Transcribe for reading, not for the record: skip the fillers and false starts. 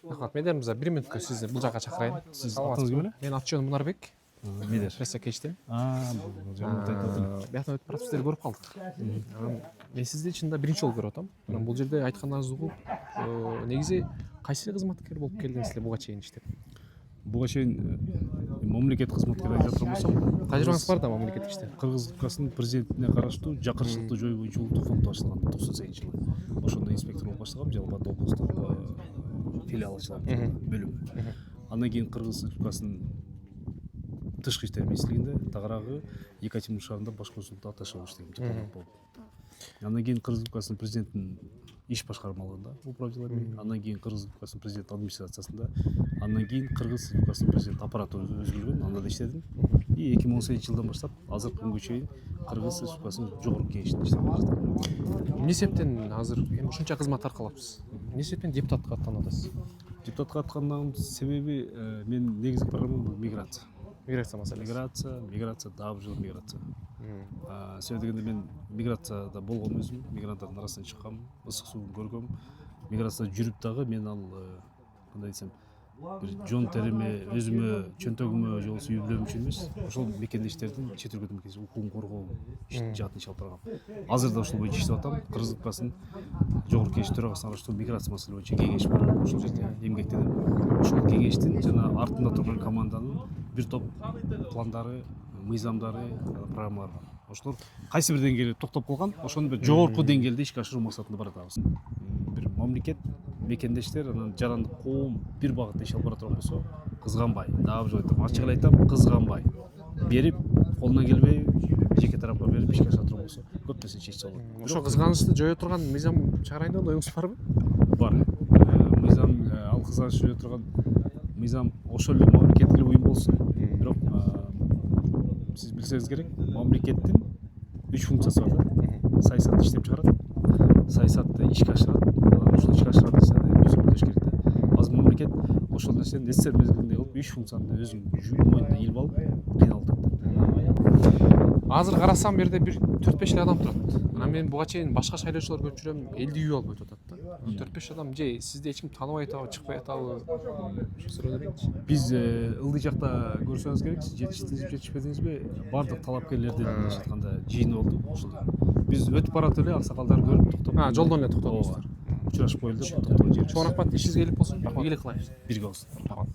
Рахмат, медер мырза, 1 мүнөткө сизди бул жакка чакырайын. Сиз атыңыз ким эле? Мен аты жөнүм Мунарбек. Медер. Пресс-кечтен. Бул жаман айтып Биякта өтүп барып сиздерди көрүп калдык. Мен сизди чынында биринчи жолу көрүп атам. Анан бул жерде айтканыңызды угуп, негизи кайсы кызматкер болуп келдиңиз буга чейин иштеп? Буга чейин мамлекет кызматкери айтып жатыр болсом, Тажрыйбаңыз бар да мамлекеттик иште? Кыргыз Республикасынын президентине караштуу жакырчылыкты жою боюнча улуттук фонд башталган 98-жылы. Ошондо инспектор болуп баштагам, Жалал абад облустук филиал ачылган бөлүм. Андан кийин Кыргыз Республикасынын тышкы иштер министрлигинде, тагыраагы Екатеринбург шаарында баш консулдук атташе болуп иштегем, дипломат болуп. Андан кийин Кыргыз Республикасынын президентинин иш башкармалыгында управитель, андан кийин Кыргыз Республикасынын президент администрациясында, андан кийин Кыргыз Республикасынын президент аппараты өзгөргөн, анда да иштедим. И 2018-жылдан баштап азыркы күнгө чейин Кыргыз Республикасынын жогорку кеңешинде иштеп жатам. Эмне себептен азыр эми ушунча кызмат аркалапсыз? Эмне себептен депутатка аттанып атасыз? Депутатка аттангандын себеби менин негизги программам бул миграция. Миграция маселеси. Миграция, дагы жыл миграция. Себеби дегенде мен миграцияда болгом өзүм, мигранттардын арасынан чыккам, ысык суун көргөм. Миграцияда жүрүп дагы мен ал кандай десем, бир жон териме, өзүмө, чөнтөгүмө же болбосо үй бүлөм үчүн эмес, ошол мекенде иштердим, чет өлкөдө мекенде укугун коргоо жаатын иш алып баргам. Азыр да ошол боюнча иштеп атам. Кыргыз Республикасынын жогорку кеңеш төрагасына караштуу миграция маселе боюнча кеңеш бар. Ошол жерде эмгектенем. Ошол кеңештин жана артында турган команданын бир топ пландары, мыйзамдары, программалары бар. Ошолор кайсы бир деңгээлде токтоп калган, ошону бир жогорку деңгээлде ишке ашыруу максатында баратабыз. Бир мамлекет, мекендештер, анан жарандык коом бир багытта иш алып бара турган болсо, кызганбай, дагы бир жолу айтам, ачык эле айтам, кызганбай берип, колунан келбей, жеке тарапка берип ишке ашыра турган болсо, көп нерсени чечсе болот. Ошо кызганычты жоё турган мыйзам чыгарайын деген оюңуз барбы? Бар. Мыйзам, ал кызганычты жоё турган мыйзам ошол эле мамлекеттик уюм болсун. Бирок сиз билсеңиз керек, мамлекеттин 3 функциясы бар да. Саясатты иштеп чыгарат, саясатты ишке ашырат, ошол ишке ашырган нерсени өзү билиш керек да. Азыр мамлекет ошол нерсени эсер мезгилинде кылып, 3 функцияны өзүнүн мойнуна илип алып, кыйналып атат. Азыр карасам бу жерде бир 4-5 эле адам турат. Анан мен буга чейин башка шайлоочулар көрүп жүрөм, 50 үй алып өтүп атат да. 4-5 адам же сизди эч ким тааныбай атабы, чыкпай атабы? Ошо суроо. Биз ылдый жакта көрсөңүз керек, жетиштиңизби, жетишпедиңизби, бардык талапкерлердин мындайча айтканда жыйыны болду ошол. Биз өтүп баратып эле аксакалдарды көрүп токтоп. Жолдон эле токтодуңуздар. Учурашып коелу деп токтогон жерибиз. Чоң рахмат, ишиңиз келип болсун. Ийгилик кылайын. Бирге болсун. Рахмат.